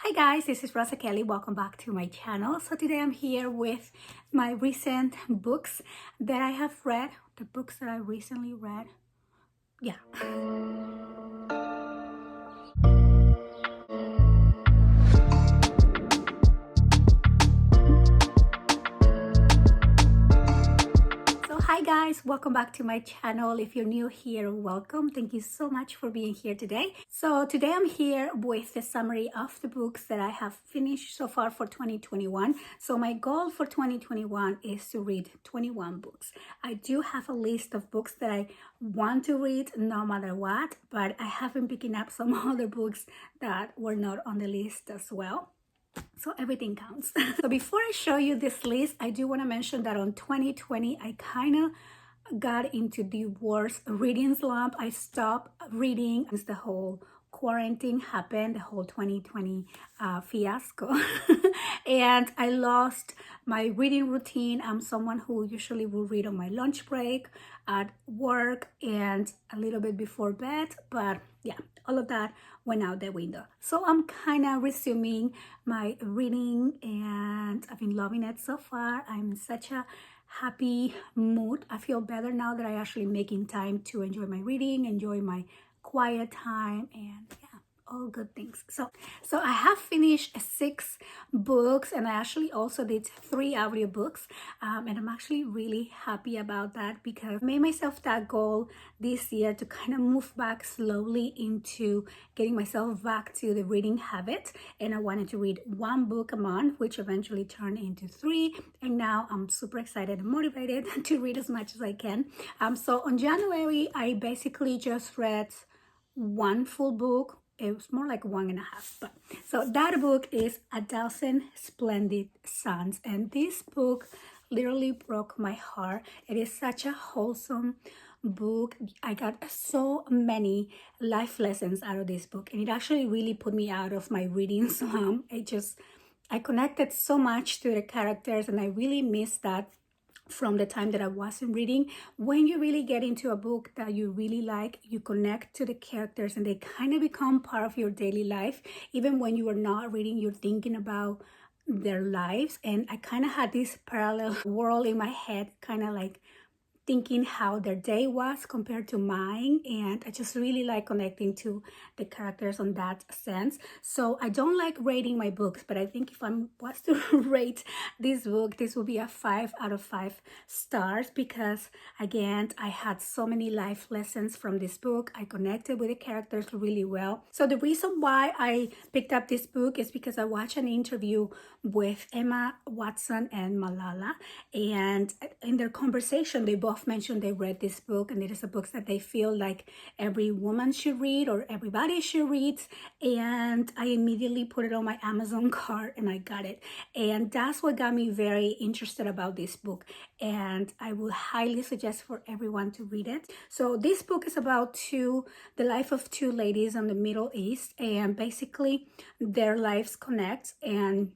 Hi guys, this is Rosa Kelly. Welcome back to my channel. So today I'm here with my recent books that I have read, the books that I recently read. Yeah. So hi guys, welcome back to my channel. If you're new here, welcome. Thank you so much for being here today. So today I'm here with a summary of the books that I have finished so far for 2021. So my goal for 2021 is to read 21 books. I do have a list of books that I want to read no matter what, but I have been picking up some other books that were not on the list as well. So everything counts. So before I show you this list, I do want to mention that on 2020, I kind of got into the worst reading slump. I stopped reading since the whole quarantine happened, the whole 2020 fiasco. And I lost my reading routine. I'm someone who usually will read on my lunch break, at work, and a little bit before bed. But yeah, all of that went out the window. So I'm kind of resuming my reading and I've been loving it so far. I'm in such a happy mood. I feel better now that I actually making time to enjoy my reading, enjoy my quiet time, and yeah, all good things. So I have finished 6 books, and I actually also did 3 audiobooks, and I'm actually really happy about that because I made myself that goal this year to kind of move back slowly into getting myself back to the reading habit. And I wanted to read 1 book a month, which eventually turned into 3, and now I'm super excited and motivated to read as much as I can. So on January, I basically just read 1 full book. It was more like 1.5, but so that book is A Thousand Splendid Suns, and this book literally broke my heart. It is such a wholesome book. I got so many life lessons out of this book, and it actually really put me out of my reading slump. I connected so much to the characters, and I really missed that from the time that I wasn't reading. When you really get into a book that you really like, you connect to the characters and they kind of become part of your daily life. Even when you are not reading, you're thinking about their lives. And I kind of had this parallel world in my head, kind of like thinking how their day was compared to mine, and I just really like connecting to the characters on that sense. So I don't like rating my books, but I think if I was to rate this book, this would be a 5 out of 5 stars because again, I had so many life lessons from this book. I connected with the characters really well. So the reason why I picked up this book is because I watched an interview with Emma Watson and Malala, and in their conversation they both mentioned they read this book, and it is a book that they feel like every woman should read or everybody should read. And I immediately put it on my Amazon cart and I got it, and that's what got me very interested about this book, and I would highly suggest for everyone to read it. So this book is about the life of 2 ladies in the Middle East, and basically their lives connect. And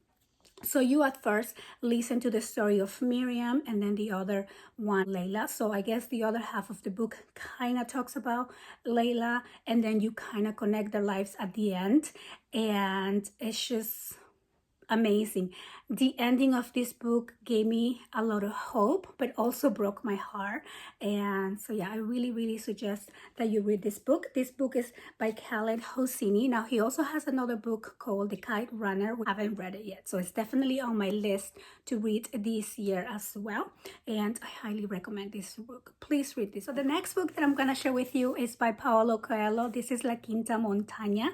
so you at first listen to the story of Miriam and then the other one, Layla. So I guess the other half of the book kind of talks about Layla, and then you kind of connect their lives at the end. And it's just amazing. The ending of this book gave me a lot of hope, but also broke my heart. And so yeah, I really suggest that you read this book. This book is by Khaled Hosseini. Now he also has another book called The Kite Runner. We haven't read it yet, so it's definitely on my list to read this year as well, and I highly recommend this book. Please read this. So the next book that I'm gonna share with you is by Paulo Coelho. This is La Quinta Montagna.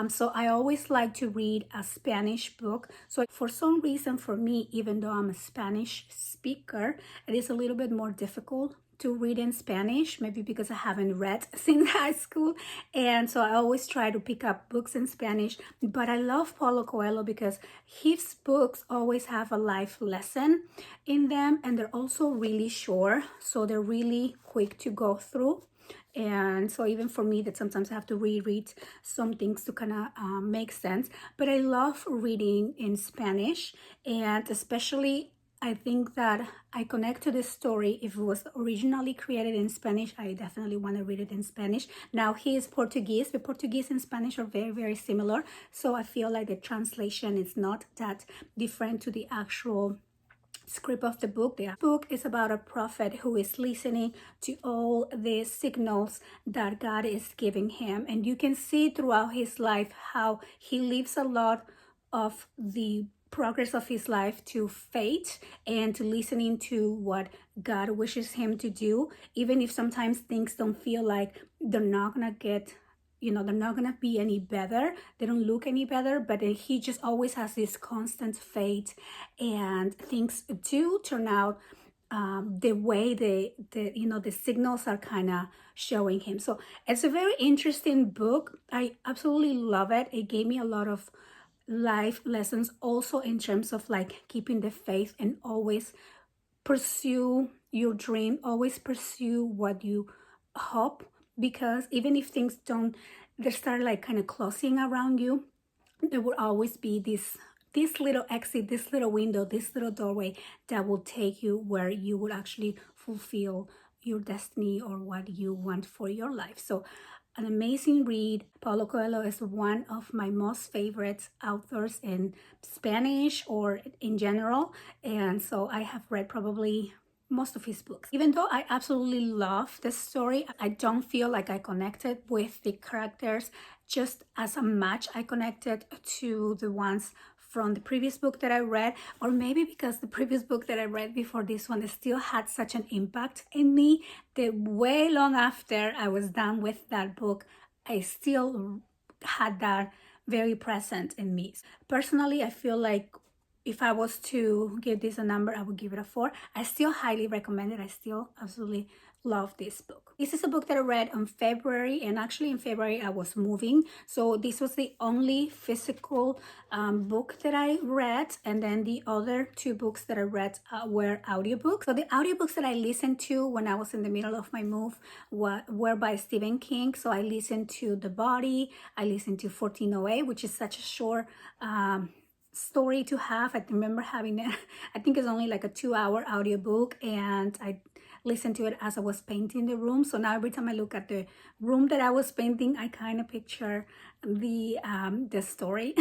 So I always like to read a Spanish book. So for some reason, for me, even though I'm a Spanish speaker, it is a little bit more difficult to read in Spanish, maybe because I haven't read since high school, and so I always try to pick up books in Spanish. But I love Paulo Coelho because his books always have a life lesson in them, and they're also really short, so they're really quick to go through. And so even for me, that sometimes I have to reread some things to kind of make sense. But I love reading in Spanish, and especially I think that I connect to this story. If it was originally created in Spanish, I definitely want to read it in Spanish. Now he is Portuguese. The Portuguese and Spanish are very, very similar. So I feel like the translation is not that different to the actual script of the book. The book is about a prophet who is listening to all the signals that God is giving him. And you can see throughout his life how he lives a lot of the progress of his life to faith and to listening to what God wishes him to do, even if sometimes things don't feel like they're not gonna get, they're not gonna be any better, they don't look any better, but he just always has this constant faith, and things do turn out the way the signals are kind of showing him. So it's a very interesting book. I absolutely love it. It gave me a lot of life lessons also in terms of like keeping the faith and always pursue your dream, always pursue what you hope, because even if things don't, they start like kind of closing around you, there will always be this little exit, this little window, this little doorway that will take you where you will actually fulfill your destiny or what you want for your life. So an amazing read. Paulo Coelho is one of my most favorite authors in Spanish or in general. And so I have read probably most of his books. Even though I absolutely love the story, I don't feel like I connected with the characters just as much I connected to the ones from the previous book that I read, or maybe because the previous book that I read before this one still had such an impact in me that way long after I was done with that book, I still had that very present in me. Personally, I feel like if I was to give this a number, I would give it a 4. I still highly recommend it. I still absolutely love this book. This is a book that I read in February, and actually in February I was moving, so this was the only physical book that I read, and then the other 2 books that I read were audiobooks. So the audiobooks that I listened to when I was in the middle of my move were by Stephen King. So I listened to The Body, I listened to 1408, which is such a short story to have. I remember having it, I think it's only like a 2-hour audiobook, and I listened to it as I was painting the room. So now every time I look at the room that I was painting, I kind of picture the story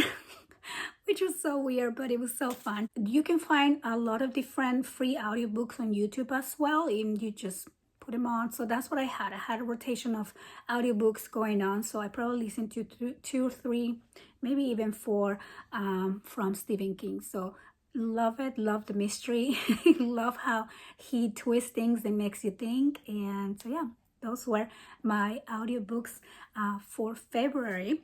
which was so weird, but it was so fun. You can find a lot of different free audiobooks on YouTube as well, and you just put them on. So that's what I had. I had a rotation of audiobooks going on. So I probably listened to 2 or 3, maybe even 4 from Stephen King. So love it, love the mystery, love how he twists things and makes you think. And so yeah, those were my audiobooks for February.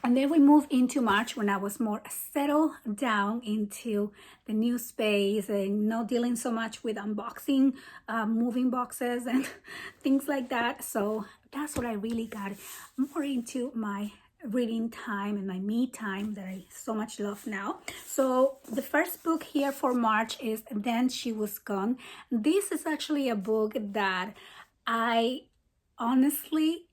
And then we moved into March when I was more settled down into the new space and not dealing so much with unboxing, moving boxes and things like that. So that's what I really got more into my reading time and my me time that I so much love now. So the first book here for March is Then She Was Gone. This is actually a book that I honestly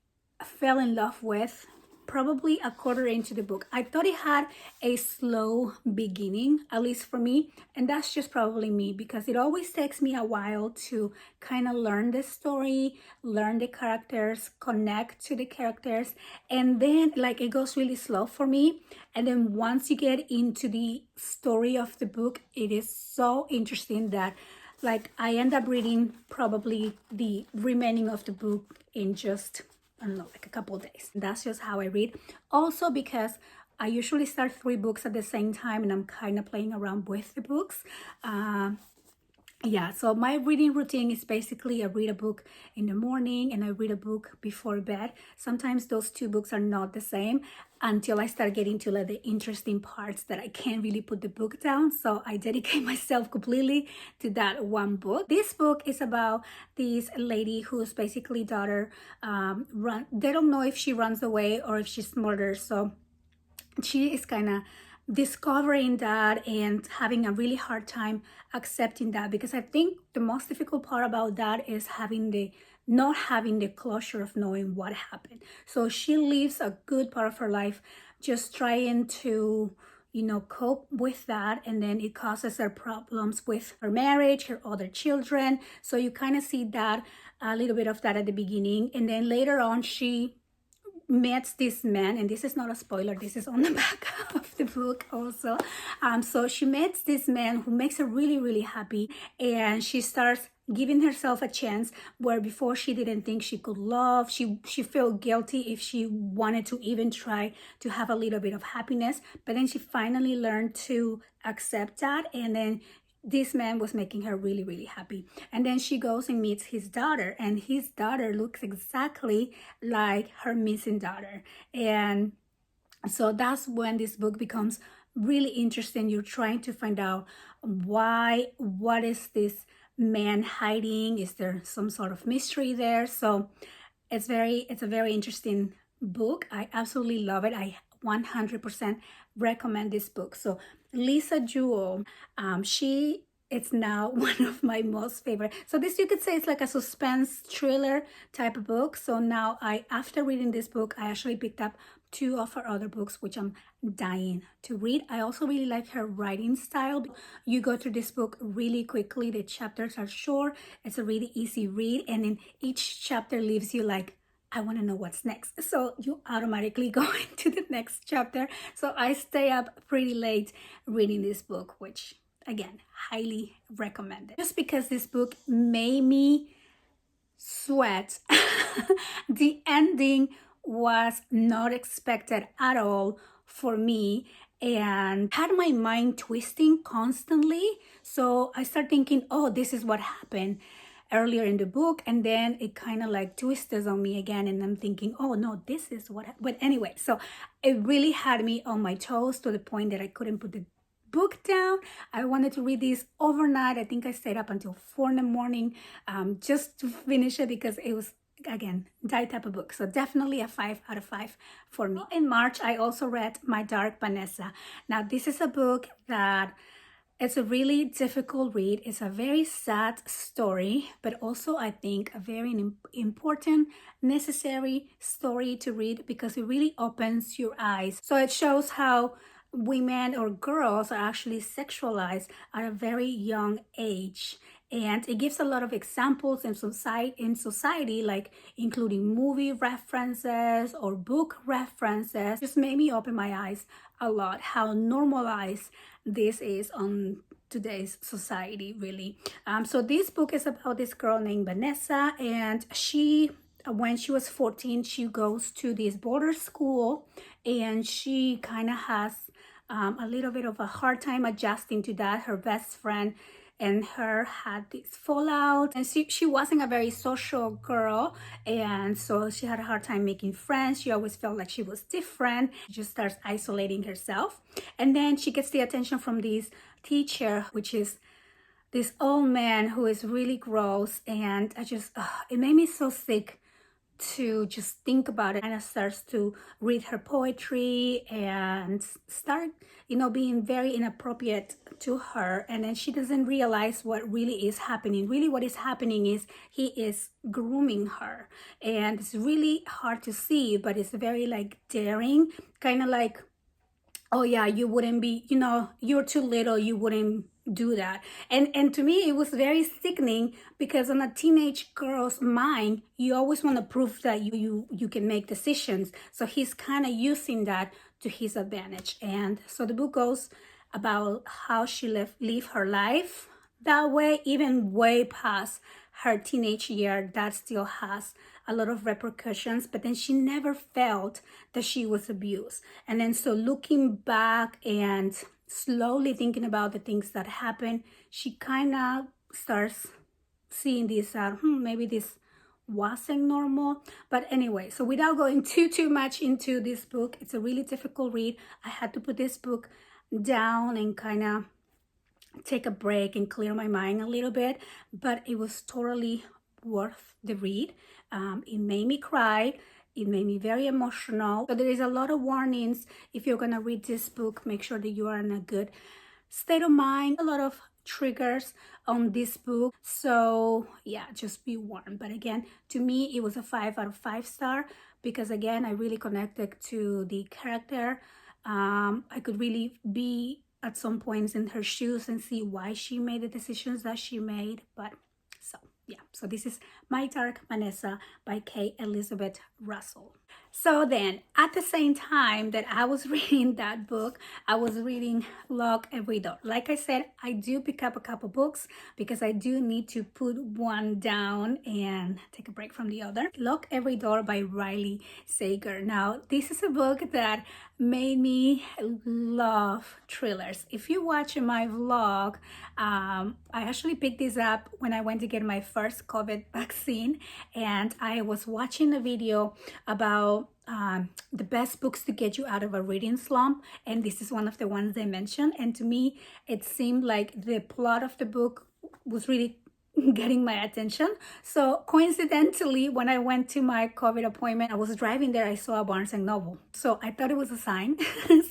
fell in love with probably a quarter into the book. I thought it had a slow beginning, at least for me, and that's just probably me, because it always takes me a while to kind of learn the story, learn the characters, connect to the characters, and then like it goes really slow for me. And then once you get into the story of the book, it is so interesting that like I end up reading probably the remaining of the book in just, I don't know, like a couple of days. That's just how I read. Also because I usually start 3 books at the same time, and I'm kind of playing around with the books. Yeah, so my reading routine is basically I read a book in the morning and I read a book before bed. Sometimes those 2 books are not the same until I start getting to like the interesting parts that I can't really put the book down. So I dedicate myself completely to that one book. This book is about this lady whose basically daughter they don't know if she runs away or if she's murdered. So she is kind of discovering that and having a really hard time accepting that, because I think the most difficult part about that is not having the closure of knowing what happened. So she lives a good part of her life just trying to, cope with that, and then it causes her problems with her marriage, her other children. So you kind of see that, a little bit of that at the beginning, and then later on she meets this man, and this is not a spoiler, this is on the back of the book also. So she meets this man who makes her really, really happy, and she starts giving herself a chance where before she didn't think she could love. She felt guilty if she wanted to even try to have a little bit of happiness, but then she finally learned to accept that, and then this man was making her really, really happy. And then she goes and meets his daughter, and his daughter looks exactly like her missing daughter. And so that's when this book becomes really interesting. You're trying to find out what is this man hiding? Is there some sort of mystery there? So it's a very interesting book. I absolutely love it. I 100% recommend this book. So Lisa Jewell, it's now one of my most favorite. So this, you could say, it's like a suspense thriller type of book. So now after reading this book, I actually picked up 2 of her other books, which I'm dying to read. I also really like her writing style. You go through this book really quickly. The chapters are short. It's a really easy read, and then each chapter leaves you like, I want to know what's next. So you automatically go into the next chapter. So I stay up pretty late reading this book, which again, highly recommended. Just because this book made me sweat. The ending was not expected at all for me, and had my mind twisting constantly. So I start thinking, oh, this is what happened earlier in the book, and then it kind of like twists on me again, and I'm thinking, oh no, this is what but anyway, so it really had me on my toes to the point that I couldn't put the book down. I wanted to read this overnight. I think I stayed up until 4 in the morning just to finish it, because it was, again, that type of book. So definitely a 5 out of 5 for me. In March, I also read My Dark Vanessa. Now, this is a book that it's a really difficult read. It's a very sad story, but also I think a very important, necessary story to read, because it really opens your eyes. So it shows how women or girls are actually sexualized at a very young age, and it gives a lot of examples in society, like including movie references or book references. Just made me open my eyes a lot how normalized this is on today's society, really. So this book is about this girl named Vanessa, and when she was 14, she goes to this border school, and she kind of has a little bit of a hard time adjusting to that. Her best friend and her had this fallout, and she wasn't a very social girl, and so she had a hard time making friends. She always felt like she was different. She just starts isolating herself, and then she gets the attention from this teacher, which is this old man who is really gross, and it made me so sick to just think about it. And I starts to read her poetry and start, being very inappropriate to her. And then she doesn't realize what really is happening. Really, what is happening is he is grooming her. And it's really hard to see, but it's very like daring, kind of like, oh yeah, you wouldn't be, you're too little, you wouldn't do that. And to me, it was very sickening, because on a teenage girl's mind, you always want to prove that you can make decisions. So he's kind of using that to his advantage. And so the book goes about how she live her life that way, even way past her teenage year. That still has a lot of repercussions, but then she never felt that she was abused. And then so looking back and slowly thinking about the things that happened, she kind of starts seeing this, maybe this wasn't normal. But anyway, so without going too much into this book, it's a really difficult read. I had to put this book down and kind of take a break and clear my mind a little bit, but it was totally worth the read. It made me cry. It made me very emotional. So there is a lot of warnings. If you're gonna read this book, make sure that you are in a good state of mind. A lot of triggers on this book. So yeah, just be warned. But again, to me, it was a 5 out of 5 star, because again, I really connected to the character I could really be at some points in her shoes and see why she made the decisions that she made. But so yeah, so this is My Dark Vanessa by K. Elizabeth Russell. So then, at the same time that I was reading that book, I was reading Lock Every Door. Like I said, I do pick up a couple books because I do need to put one down and take a break from the other. Lock Every Door by Riley Sager. Now, this is a book that made me love thrillers. If you watch my vlog, I actually picked this up when I went to get my first COVID vaccine, and I was watching a video about the best books to get you out of a reading slump, and this is one of the ones they mentioned. And to me, it seemed like the plot of the book was really getting my attention. So coincidentally, when I went to my COVID appointment, I was driving there, I saw a Barnes and Noble. So I thought it was a sign.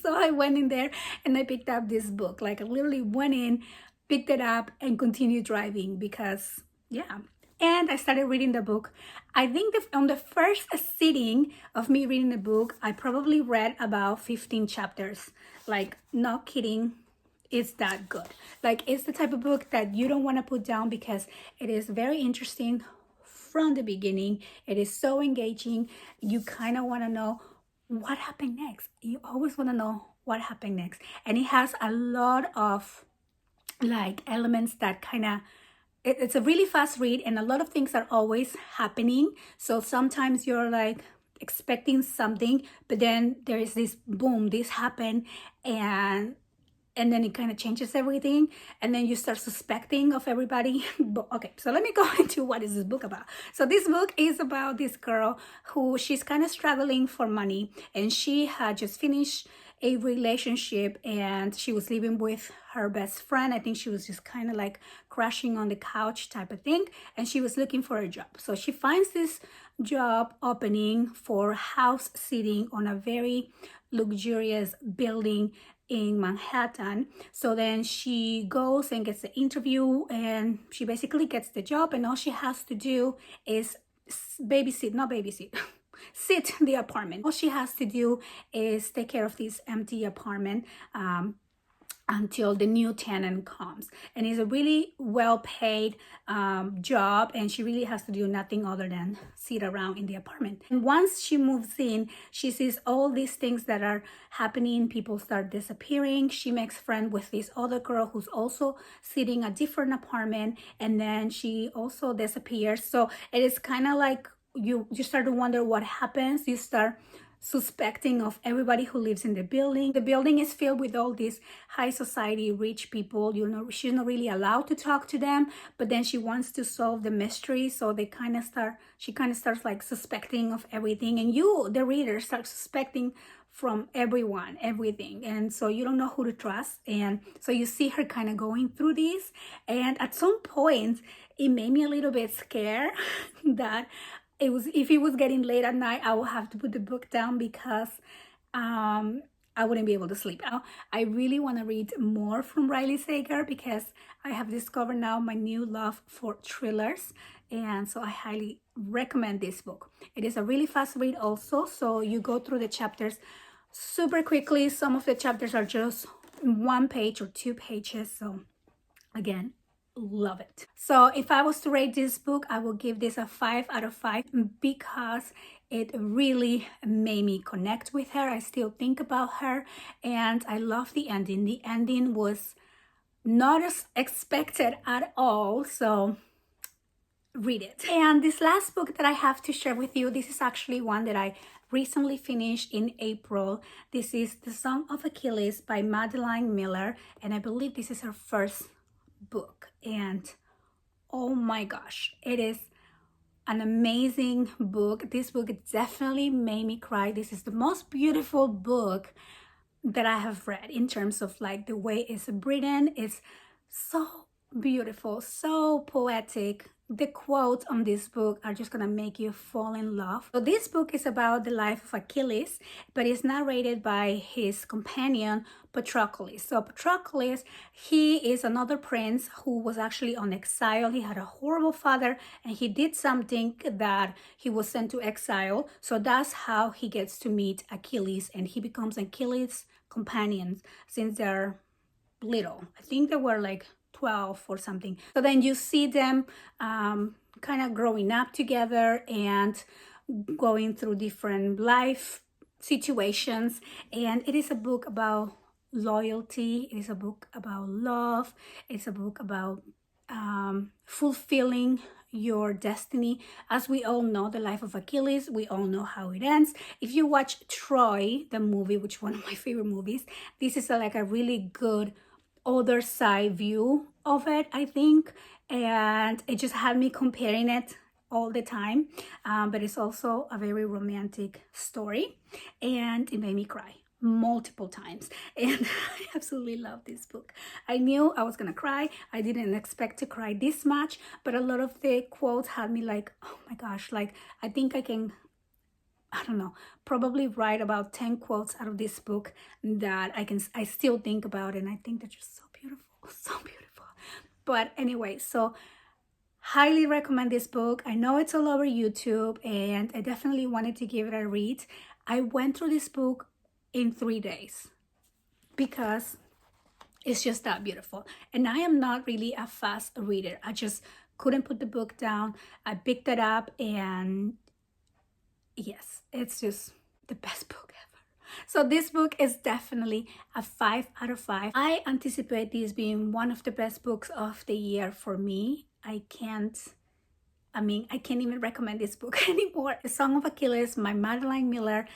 So I went in there and I picked up this book. Like I literally went in, picked it up and continued driving because yeah. And I started reading the book. I think on the first sitting of me reading the book, I probably read about 15 chapters. Like, not kidding, it's that good. Like, it's the type of book that you don't want to put down because it is very interesting from the beginning. It is so engaging. You kind of want to know what happened next. You always want to know what happened next. And it has a lot of like elements that kind of, it's a really fast read and a lot of things are always happening. So sometimes you're like expecting something, but then there is this boom, this happened, and then it kind of changes everything, and then you start suspecting of everybody. But okay, so let me go into what is this book about. So this book is about this girl who she's kind of struggling for money, and she had just finished a relationship and she was living with her best friend. I think she was just kind of like crashing on the couch type of thing, and she was looking for a job. So she finds this job opening for house sitting on a very luxurious building in Manhattan. So then she goes and gets the interview and she basically gets the job, and all she has to do is sit the apartment. All she has to do is take care of this empty apartment until the new tenant comes. And it's a really well-paid job, and she really has to do nothing other than sit around in the apartment. And once she moves in, she sees all these things that are happening. People start disappearing. She makes friends with this other girl who's also sitting a different apartment, and then she also disappears. So it is kind of like you start to wonder what happens. You start suspecting of everybody who lives in the building. The building is filled with all these high society rich people. You know, she's not really allowed to talk to them, but then she wants to solve the mystery. So she kind of starts like suspecting of everything, and you, the reader, start suspecting from everyone, everything. And so you don't know who to trust. And so you see her kind of going through this. And at some point, it made me a little bit scared that if it was getting late at night, I would have to put the book down because I wouldn't be able to sleep. I really want to read more from Riley Sager because I have discovered now my new love for thrillers, and so I highly recommend this book. It is a really fast read also, so you go through the chapters super quickly. Some of the chapters are just 1 page or 2 pages, so again, love it. So if I was to rate this book, I will give this a 5 out of 5 because it really made me connect with her. I still think about her, and I love the ending. The ending was not as expected at all, so read it. And this last book that I have to share with you, this is actually one that I recently finished in April. This is The Song of Achilles by Madeline Miller, and I believe this is her first book, and oh my gosh, it is an amazing book. This book definitely made me cry. This is the most beautiful book that I have read in terms of like the way it's written. It's so beautiful, so poetic. The quotes on this book are just gonna make you fall in love. So this book is about the life of Achilles, but it's narrated by his companion Patroclus. So Patroclus, he is another prince who was actually on exile. He had a horrible father and he did something that he was sent to exile. So that's how he gets to meet Achilles, and he becomes Achilles' companions since they're little. I think they were like 12 or something. So then you see them kind of growing up together and going through different life situations. And it is a book about loyalty. It is a book about love. It's a book about fulfilling your destiny. As we all know, the life of Achilles, we all know how it ends. If you watch Troy, the movie, which is one of my favorite movies, this is like a really good other side view of it, I think. And it just had me comparing it all the time. But it's also a very romantic story, and it made me cry multiple times, and I absolutely love this book. I knew I was gonna cry. I didn't expect to cry this much, but a lot of the quotes had me like, oh my gosh, like I think I can, I don't know, probably write about 10 quotes out of this book that I still think about, and I think they're just so beautiful, so beautiful. But anyway, so highly recommend this book. I know it's all over YouTube, and I definitely wanted to give it a read. I went through this book in 3 days because it's just that beautiful. And I am not really a fast reader. I just couldn't put the book down. I picked it up, and yes, it's just the best book ever. So this book is definitely a 5 out of 5. I anticipate this being one of the best books of the year for me. I can't even recommend this book anymore. The Song of Achilles, by Madeline Miller,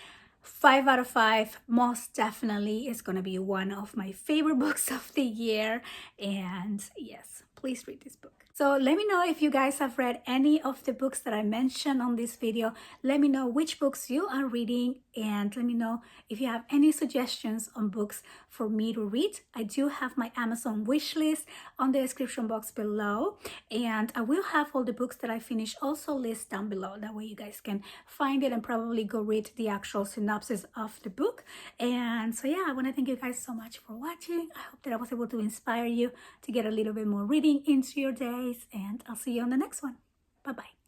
5 out of 5. Most definitely is going to be one of my favorite books of the year. And yes, please read this book. So let me know if you guys have read any of the books that I mentioned on this video. Let me know which books you are reading, and let me know if you have any suggestions on books for me to read. I do have my Amazon wish list on the description box below, and I will have all the books that I finished also listed down below. That way you guys can find it and probably go read the actual synopsis of the book. And so yeah, I want to thank you guys so much for watching. I hope that I was able to inspire you to get a little bit more reading into your day, and I'll see you on the next one. Bye-bye.